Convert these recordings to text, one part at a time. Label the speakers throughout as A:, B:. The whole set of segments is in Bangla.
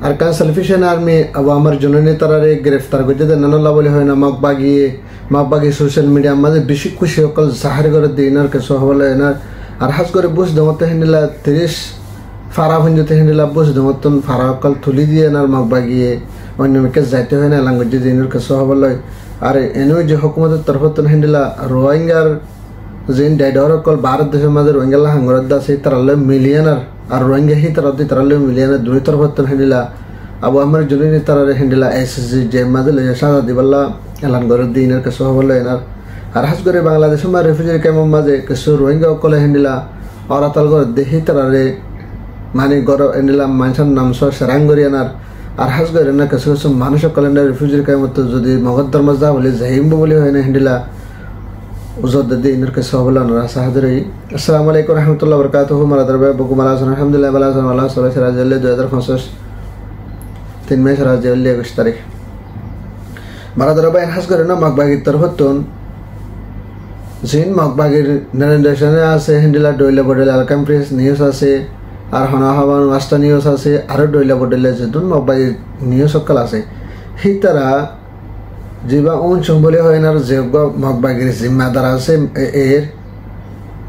A: আরকান সালফিশন আর্মি আবু আমার জননী তারারে গ্রেফতার করতে নানাল্লাহ বলে হয় না মগবাগি সোশ্যাল মিডিয়া মাঝে বেশি খুশি অকল জাহার করে দিই এনার কেসো হবলে এনার আর হাজ করে বুঝ দমতে হেন্ডিলা 30 ফারা ভঞ্জতে হেন্ডিলা বুঝ দমতন ফারা অকল তুলি দিয়ে এনার মগবাগিয়ে অন্য কেস যাইতে হয় না লাঙ্গুজ যে এনার কেসো হবলে আর এনে যে হুকুমতের তরফতন হেন্ডিলা রোহিঙ্গার যেন ডাইডর অকল ভারত দেশের মাঝে রোহিঙ্গালা হাঙ্গরদ আছে তারালে মিলিয়নার আর রোহিঙ্গা হি তারালে মিলিয়নার দুই তরফতন হেন্ডিলা আবু আমার জননী তারারে হেন্ডিলা এসএসজি যে মাঝে লইয়া সাজা দিবাল্লা এলান করে দিনের কেসো হবলে এনার আর হাজ করে বাংলাদেশের মা রেফিউজি ক্যাম্পের মাঝে কিছু রোহিঙ্গা অকলে হেন্ডিলা অরাতাল করে দেহি তারারে মানে গর হেন্ডিলা মানুষের নাম সহ সেরাঙ্গরি এনার আর হাজ করে না কিছু কিছু মানুষ অকলে রেফিউজির ক্যাম্পত যদি মগদ্দর মজা বলে জাহিম বলে হয় না হেন্ডিলা উজদ দিনের কেসো হবলে ওনারা সাহায্যই আসসালামু আলাইকুম রহমতুল্লাহ বরকাতুহু মারাদার ভাই বকু মালা হাসান আলহামদুলিল্লাহ বালা হাসান আল্লাহ সাল্লাল্লাহু আলাইহি ওয়াসাল্লাম 2025 3 মে রাজে 21 তারিখ মারাদার ভাই হাজ করে না মগবাগির তরফতন জিন মগবাগির নারেন্দ্রশনে আছে হেন্ডিলা ডইলে বডেলে আলকাম প্রেস নিউজ আছে আর হনাহাবান মাস্টা নিউজ আছে আর ডইলে বডেলে যেতুন মগবাগির নিউজ সকল আছে হি তারা জিবা উন সম্বলে হয় না যে মগবাগির জিম্মাদার আছে এর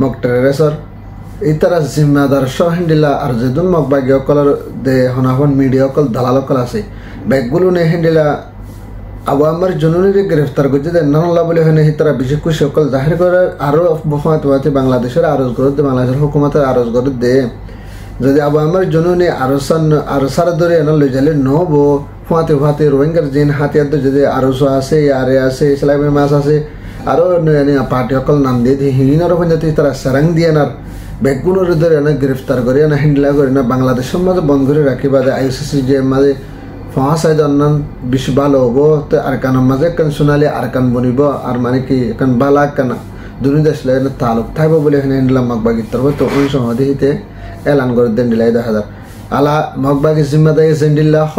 A: মগটারেসর এই তারা জিম্মাদার সহ হেন্ডিলা আর যেতুন মগবাগি অকলের দে হনাহাবান মিডিয়া অকল দালাল অকল আছে ব্যাগগুলো নে হেন্ডিলা আবু আমার জননীরে গ্রেফতার করতে নানাল্লাহ বলে হয় না তারা বিশেষ খুশি সকল জাহির করে আরও মহাত্মাতে বাংলাদেশের আরজ করে বাংলাদেশের হুকুমতের আরজ করে দে যদি আবু আমার জননী আরো সারা ধরে এনার লই যাইলে নহবো ফুয়াতে রোহিঙ্গার জিন হাতিয়ার যদি আরো আছে আরে আছে ইসলামের মাছ আছে আরো পার্টি সকল নাম দিয়ে দিয়ে হিনারও যাতে তারা সেরাং দিয়ে এনার ব্যাগগুলোর ধরে এনে গ্রেফতার করে এনে হ্যান্ডেলা করে না বাংলাদেশের মাঝে বন্ধ করে রাখি বাদে আইসিসি যে মাঝে ফাঁসাইদ অন্যান বেশি ভালো হবো তো আরকানের মাঝে কান শোনালে আরকান বনিব আর মানে কি এখন বালা কানা দুনি দেশ লাগে তালুক থাকবো বলে এখানে হেন্ডিলা মগবাগির তরফ তো ওই সময় দিতে এলান করে দেন দিলাই 10,000 আলা মগবাগির জিম্মাদারি সেন্ডিল্লা হ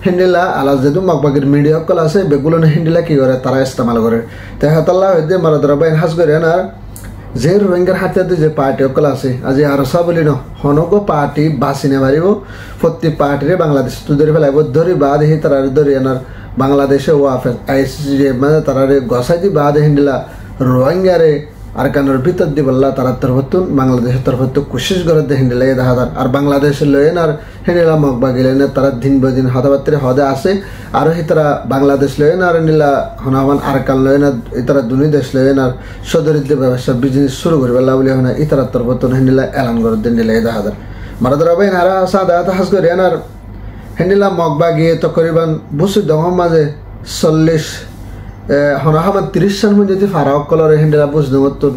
A: হেন্ডিলা আলা যেহেতু মগবাগির মিডিয়া সকল আছে বেগুলো হেন্ডিলা কি করে তারা ইস্তেমাল করে তাই হাতাল্লাহ হইতে মারা ধরা বাইন হাজ করে না যে রোহিঙ্গার হাতিয়াতে যে পার্টি সকল আছে আজি আরসা বলি ন হনক পার্টি বাঁচি নেবারিব প্রত্যেক পার্টিরে বাংলাদেশ ধরে ফেলাইব ধরি বাদ হি তারা ধরি এনার বাংলাদেশে ওয়াফে আইসিসি মানে তারারে গসাই দি বাদ হেন্ডিলা রোহিঙ্গারে আরকানের ভিতর দি বললা তারা তরফতুন বাংলাদেশের তরফত কোশিশ করে দে হেন্ডিলা 10,000 আর বাংলাদেশের লয়েন আর হেন্ডিলা মগবাগি লয়েন তারা দিন বদিন হদাবাত্রে হদে আছে আর হি তারা বাংলাদেশ লয়েন আর হেন্ডিলা হনাবান আরকান লয়েন তারা দুনি দেশ লয়েন আর সদরিদ্র ব্যবসা বিজনেস শুরু করে বললা বলে হয় না ইতারা তরফতুন হেন্ডিলা এলান করে দেন হেন্ডিলা 10,000 মারাদরা বাইন আর সাদা হাস করে আর হেন্ডিলা মগবাগি তকরিবান বুসু দহম মাঝে 40 হনাহাবান 30 সাল মধ্যে যদি ফারাক কলর হেন্ডিলা বুঝ দমতন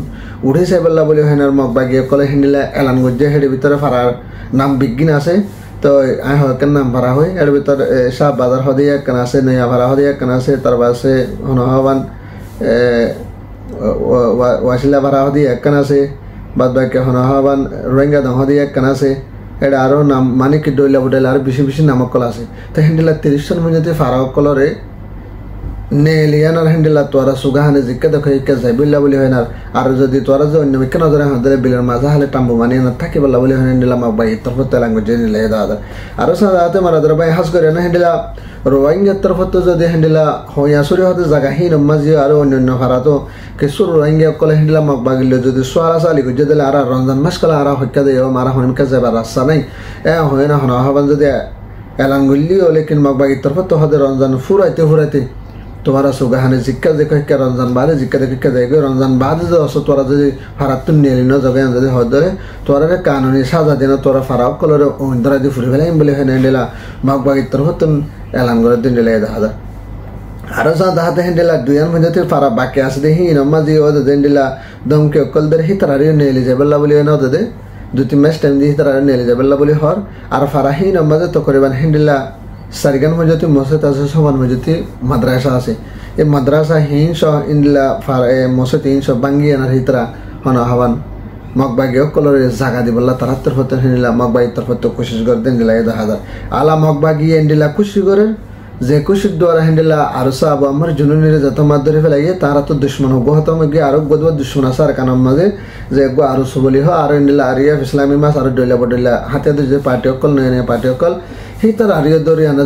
A: উঠে সাইবল্লা বলে হয় না মগবাগি কলে হেন্ডিলা এলান গজ্জে হেডে ভিতরে ফারার নাম বিজ্ঞান আছে তো আই হকের নাম ভাড়া হয় এর ভিতর শাহ বাজার হদিয়া কেন আছে নয়া ভাড়া হদিয়া কেন আছে তার পাশে হনাহাবান ওয়াসিলা ভাড়া হদিয়া কেন আছে বাদ বাকি হনাহাবান রোহিঙ্গা দহ হদিয়া কেন আছে এটা আরও নাম মানে কি ডইলা বডেলা আর বেশি নামকল আছে তো হেন্ডিলা 30 সাল মধ্যে ফারাক কলরে নেলিয়ানার হেন্ডিলা তোরা সুগাহানে জিজ্ঞা দেখো ইকা যাই বিল্লা বলি হয় না আর যদি তোরা যে অন্য কেন ধরে হাতে বিলের মাঝে হালে টাম্বু মানিয়ে না থাকে বললা বলি হয় হেন্ডিলা মগবাই তরফ তেলাঙ্গ জেনে লে দাদা আরো সাদাতে মারা ধরে ভাই হাস করে না হেন্ডিলা রোহিঙ্গার তরফত যদি হেন্ডিলা হইয়া সরি হতে জায়গা হিন মাঝি আর অন্যান্য ভাড়া তো কিছু রোহিঙ্গা কলে হেন্ডিলা মগবাগিলে যদি সোয়ারা চালি গুজে দিলে আর রমজান মাস কলে আর হত্যা দেয় মারা হনকা যাবার রাস্তা নাই হয় না হনাহাবান যদি এলান গুলিও লেকিন মগবাগির তরফত হতে রমজান ফুরাইতে তোমারা সুগাহানে জিজ্ঞা দেখো হিকা রমজান বাদে জিজ্ঞা দেখো হিকা দেখো রমজান বাদে যে অস তোরা যদি ফারাতুন নিয়ে ন জগাই যদি হয় ধরে তোরা কানুনি সাজা দিন তোরা ফারাক কলরে ধরা দিয়ে ফুরি ফেলাই বলে হেনে দিলা মগবাগির তরফতুন এলান করে দিন দিলে 10,000 আরো সাদা হাতে হেন্ডিলা দুয়ান মধ্যে ফারা বাকি আছে দেখি নমাজি ও দেন্ডিলা দমকে অকল ধরে হি তারা নিয়ে যাবেল্লা বলে না দে 2-3 মাস টাইম দিয়ে তারা নিয়ে যাবেল্লা বলে হর আর ফারাহি নমাজে তো করিবান হেন্ডিলা সারিগান মজতি মসজিদ আছে সমান মজতি মাদ্রাসা আছে এই মাদ্রাসা হিংস ইনলা মসজিদ হিংস বাঙ্গিয়ে না হিতরা হনাহাবান মগবাগি কলরে জাগা দিবল্লা তার তরফতে হেনিলা মগবাগি তরফতে কোশিশ করে দেন দিলা 10,000 আলা মগবাগি এন্ডিলা খুশি করে যে খুশির দ্বারা হেন্ডিলা আরো সাব আমার জুনুনিরে যত মাদ ধরে ফেলাইয়ে তারা তো দুশ্মন হবো হতো গিয়ে আরো গদবা দুশ্মন আছে আর কানার মাঝে যে একবার আরো সবলি হয় আর হেন্ডিলা আরিয়া ইসলামী মাস আরো ডইলা বডইলা হাতে যে পার্টি অকল নয় পার্টি অকল হিতার আরিয় দরি আনা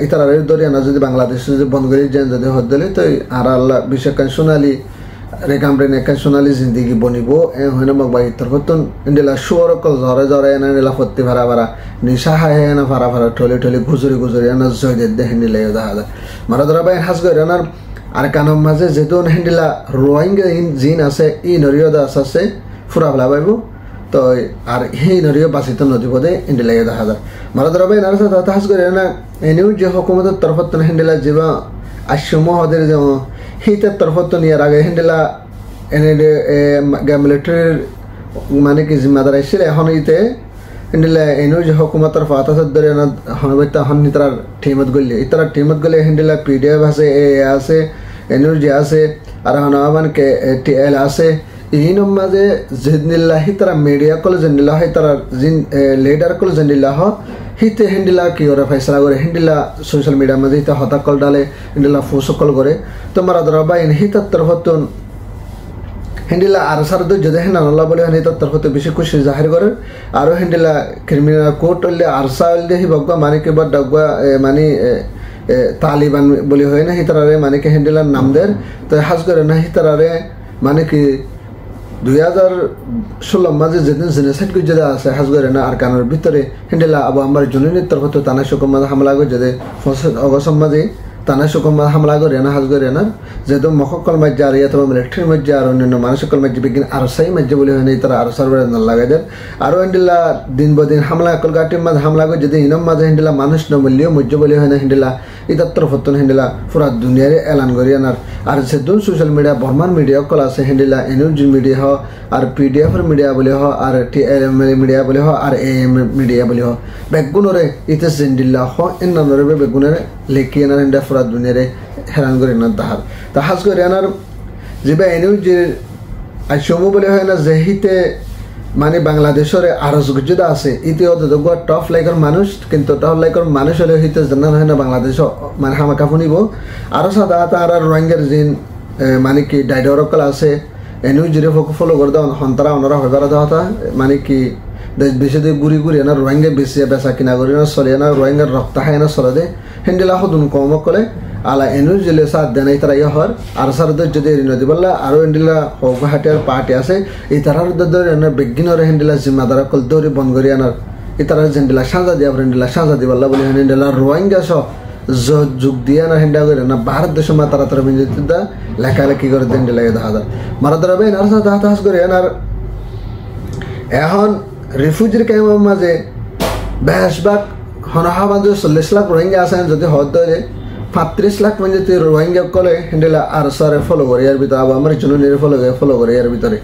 A: ইতার আরিয় দরি আনা যদি বাংলাদেশ যদি বন্ধ করে যেন যদি হদ দিলে তো আর আল্লাহ বিশেষ সোনালি রেকামরেন একা সোনালি জিন্দিগি বনিব এ হয় না মগবাই তরফতন ইন্ডিলা সুরকল ঝরে ঝরে এনা নিলা ফত্তি ভাড়া ভাড়া নিশা হায় এনা ভাড়া ভাড়া ঠলে ঠলে ঘুজুরি ঘুজুরি এনা জয় দে হিন্দিলে দেখা যায় মারা ধরা বাই হাস করে এনার আর কানম মাঝে যেহেতু হিন্দিলা রোহিঙ্গা জিন আছে ই নরিয় দাস আছে ফুরা ফেলা পাইব তো আর সেই নদীও বাচিত নদী পদে হিন্দিলা দেখা যায় মারা ধরা বাই এনার সাথে হাস করে এনা এনেও যে হকুমতের তরফতন হিন্দিলা যেবা আশ্রম হদের যে হিতের তরফত নিয়ার আগে হিন্দিলা এনে মিলিটারির মানে কি জিম্মাদার আসছিল এখন ইতে হিন্দিলা এনেও যে হকুমতের ফাতাসের ধরে হনবৈতা হন ইতার টিমত গলি ইতার টিমত গলে হিন্দিলা পিডিএফ আছে এ আছে এনেও যে আছে আর হনবান কে টিএল আছে এই মাঝে জিন্দিল্লা হিতারা মিডিয়া কল জিন্দিল্লা হিতারা জিন লিডার কল জিন্দিল্লা হ হিতে হিন্দিলা কি করে ফেসলা করে হিন্দিলা সোশ্যাল মিডিয়া মাঝে হিতে হতাকল ডালে হিন্দিলা ফুসকল করে তোমার ধরবা এন হিতার তরফতন হিন্দিলা আর সার যদি হেন আল্লাহ বলে হিতার তরফতে বেশি খুশি জাহির করে আরো হিন্দিলা ক্রিমিনাল কোর্ট হলে আরসা হলে হি বগবা মানে কিবা ডগবা মানে তালিবান বলি হয় না হিতারে মানে কি হিন্দিলার নাম দের তো হাজ করে না হিতারে মানে কি 2016 মাঝে যেদিন জেনোসাইড করে আছে হাজ করে না আর কানের ভিতরে হিন্দিলা আবু আমার জুনির তরফতে তানা শুকম মাঝে হামলা করে যদি 1 অগস্ট মাঝে তানা শুকম মাঝে হামলা করে না হাজ করে না যেহেতু মককল মাঝে আর অথবা মিলিটারির মাঝে আর অন্যান্য মানুষকল মাঝে বিজ্ঞান আর সাই মাঝে বলে হয় না তারা আর সার্ভার না লাগাই দেন আরও হিন্দিলা দিন বদিন হামলা কলকাটির মাঝে হামলা করে যদি ইনম মাঝে হিন্দিলা মানুষ নবলিও মজ্জ বলে হয় না হিন্দিলা ইতার তরফতন হিন্দিলা পুরা দুনিয়ারে এলান করি আনার আর যেহেতু social media Burman media call আছে হিন্দিলা এনিউজ মিডিয়া হ আর পিডিএফের মিডিয়া বলে হ আর টিএলএম মিডিয়া বলে হ আর এএম মিডিয়া বলে হ বেগুনরে ইতে জিন্দিল্লা হ ইন্নানরে বেগুনরে লেখি আনার হিন্দিয়া পুরা দুনিয়ারে হেরান করে না তাহার তাহাজ করে আনার যেবা এনিউজ আইসমু বলে হয় না যে হিতে মানে বাংলাদেশের আরো যোগ্যতা আছে ইতিও টপ লাইকের মানুষ কিন্তু টপ লাইকের মানুষ হলে হইতে জানা হয় না বাংলাদেশ মানে হামাকা ফুনিব আরো সাদা তার রোহিঙ্গার জিন মানে কি ডাইডরকল আছে এনিউ জিরে ফলো করে দেওয়া হন্তরা ওনারা হইবার দেওয়া মানে কি দেশ বেশি দিয়ে ঘুরি ঘুরি না রোহিঙ্গা বেশি বেচা কিনা করি না চলে না রোহিঙ্গার রক্ত খায় না চলে দে হিন্দিলা সদুন কম করে আলা এনু জিলে সাথ দেনাই তারা ইহর আর সারদের যদি নদী বললা আরো হিন্দিলা হৌহাটিয়ার পার্টি আছে এই তারার বিজ্ঞানের হিন্দিলা জিম্মাদার কল দৌড়ি বন্ধ করি আনার এই তারা হিন্দিলা সাজা দিয়া হিন্দিলা সাজা দিবাল্লা বলে হিন্দিলা রোহিঙ্গা সহ যুগ দিয়ে না হিন্দিয়া করে না ভারত দেশের মা তারা তারা বিঞ্জিত লেখালেখি করে হিন্দিলা দেখা যায় মারা দ্বারা বেন আর সাথে হাত হাস করে আনার এখন রিফিউজির ক্যাম্পের মাঝে বেশভাগ হনহাবাদ 40 লাখ রোহিঙ্গা আছেন যদি হদ ধরে 35 লাখ মানে তুই রোহিঙ্গা কলে হিন্দিলা আর সারে ফলো করে এর ভিতরে আবার আমার জুনুনির ফলো করে এর ভিতরে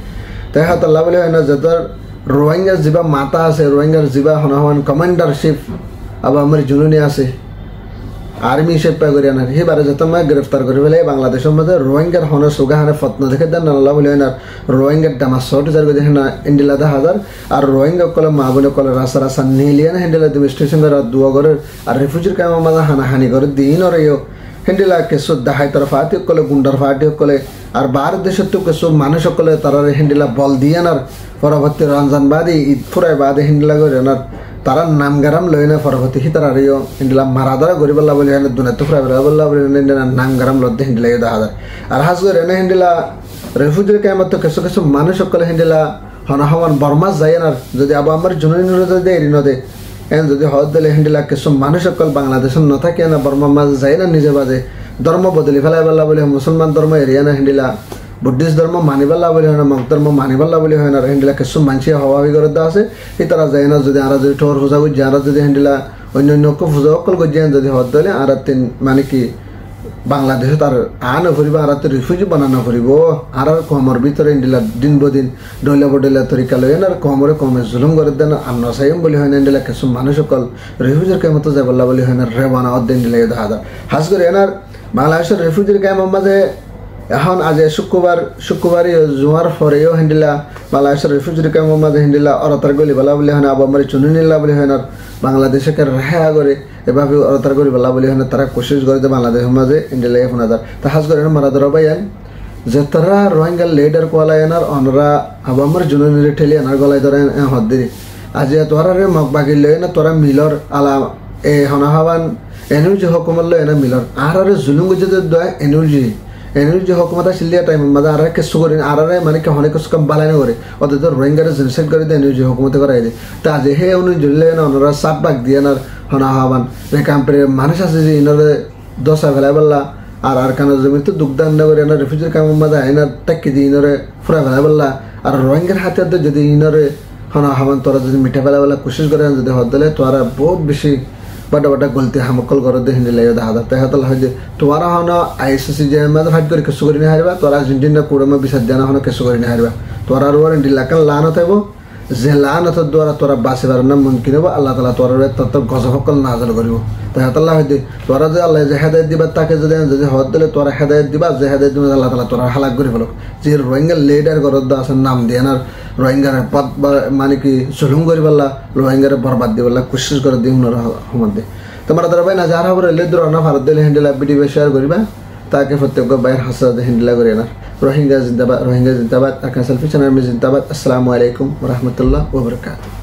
A: তাই হাত আল্লাহ বলে হয় না যে তোর রোহিঙ্গার যিবা মাতা আছে রোহিঙ্গার যিবা হনহান কমান্ডারশিপ আবার আমার জুনুনি আছে আর্মি সেপ্পা করে আনার সেবারে যত মই গ্রেফতার করে ফেলে বাংলাদেশের মধ্যে রোহিঙ্গার হনে সুগা হানে ফতন দেখে দেন আল্লাহ বলে না রোহিঙ্গার দামা 60,000 করে দেখেন ইন্ডিলা 10,000 আর রোহিঙ্গা কলে মা বলে কলে রাস্তা রাস্তা নিলিয়ান হ্যান্ডেলা তুমি স্টেশন করে দুয়া করে আর রিফিউজির কাম মাঝে হানাহানি করে দিন ওরেও হ্যান্ডেলা কেসো দাহাই তরফ ফাটি কলে গুন্ডার ফাটি কলে আর ভারত দেশের তো কেসো মানুষ কলে তারা হ্যান্ডেলা বল দিয়ে আর পরবর্তী রমজান বাদে ঈদ ফুরাই বাদে হ্যান্ডেলা করে আর তারা নাম গারাম লই না পরবর্তী সি তারা হিন্দিলা মারা দ্বারা গরি বল্লা বলে দুনিয়া তো ফুরাই বল্লা বলে নাম গারাম লদ্দে হিন্দিলা 10,000 আর হাজ করে এনে হিন্দিলা রেফিউজির কামত তো কিছু কিছু মানুষ সকলে হিন্দিলা হনহমান বর্মা যায় না যদি আবার আমার জুনুনি যদি এরি নদে এন যদি হদ দিলে হিন্দিলা কিছু মানুষ সকল বাংলাদেশের ন থাকে না বর্মা মাঝে যায় না নিজে বাজে ধর্ম বদলি ফেলাই বল্লা বলে মুসলমান ধর্ম এরিয়া না হিন্দিলা বুদ্ধিষ্ট ধর্ম মানিবাল্লা বলে হয় না মগ ধর্ম মানিবাল্লা বলে হয় না হিন্দিলা কিছু মানুষে হওয়াবি করে দেওয়া আছে এই তারা যায় না যদি আর যদি ঠোর পূজা করছে আর যদি হিন্দিলা অন্য অন্য পূজা অকল করছে যদি হদ দিলে আর তিন মানে কি বাংলাদেশে তার আনো ফুরিব আর রিফিউজি বানানো ফুরিব আর কমর ভিতরে হিন্দিলা দিন বদিন ডইলা বডইলা তরিকা লয় আর কমরে কমে জুলুম করে দেন আর নসাইম বলে হয় না হিন্দিলা কিছু মানুষ সকল রিফিউজির কেমত যায় বল্লা বলে হয় না রেবানা অর্ধ হিন্দিলা 10,000 হাজ করে এনার বাংলাদেশের রিফিউজির কেমন মাঝে এখন আজ শুক্রবারই জুমার পরেও হিন্দিলা বাংলাদেশের রিফিউজির কেমন মাঝে হিন্দিলা অরতার গলি বলা বলে হয় না আবার আমার চুনিনিল্লা বলে হয় না বাংলাদেশকে রেহা করে এভাবে অরতার গলি বলা বলে হয় না তারা কোশিশ করে যে বাংলাদেশের মাঝে হিন্দিলা 1,000 তা হাজ করে মারা ধরা ভাইয়ান যে তারা রোহিঙ্গা লিডার কোয়ালাই এনার অনরা আবার আমার জুনিনির ঠেলি এনার গলায় ধরে হদ্দি আজ তোরা রে মগ বাগিল লই না তোরা মিলর আলা হনাহাবান এনার্জি হকুমল্লো এনা মিলর আর জুলুম গজে দয় এনার্জি হকুমত আসলে টাইম মাঝে আর কেসু করি আর মানে কি অনেক কিছু কম বালাই করে অত রোহিঙ্গারে জেনসাইড করে দেয় এনার্জি হকুমতে করাই দেয় তা যে হে উনি জুললে না ওনারা সাত বাগ দিয়ে না হনাহাবান কাম্পের মানুষ আছে যে ইনরে দশা ফেলাই বললা আর কানা জমি তো দুগ্ধান করে এনার রেফিউজির কামের মাঝে এনার টাকি দিয়ে ইনরে ফুরা ফেলাই বললা আর রোহিঙ্গার হাতে যদি ইনরে হনাহাবান তোরা যদি মিঠা ফেলাই বলা কোশিশ করে যদি হদ দিলে তোরা বহুত বেশি बड़ा बड़ा गलती हमकल कर दे हिंदी लगे दादा ते हतल है तुम्हारा होना आईसीसी जे में फाइट कर केसु करी नहीं हारबा तोरा अर्जेंटीना कोड़े में बिसा देना होना केसु करी नहीं हारबा तोरा रोवर इंडी लाकन लानत है वो जे लानत द्वारा तोरा बासिबार न मुमकिन है अल्लाह ताला तोरा तत गजब हकल नाजल करिवो ते हतल है तोरा जे अल्लाह जे हिदायत दिबा ताके जे हद दिले तोरा हिदायत दिबा जे हिदायत दिबा अल्लाह ताला तोरा हालाक करि फेलो जे रोहिंगा लीडर करद दासन नाम देना रोहिंगार पद माने कि जुलुम करि बल्ला रोहिंगार बर्बाद दि बल्ला कोशिश कर दि हुनर हमदे तुम्हारा दरबार ना जा रहा हो ले द्रो ना भारत दिले हैंडल वीडियो शेयर करिबा ताकि प्रत्येक बाहर हंसा दे हैंडल करे ना रोहिंगा जिंदाबाद अका सेल्फी चैनल में जिंदाबाद अस्सलामु अलैकुम व रहमतुल्लाह व बरकातहू।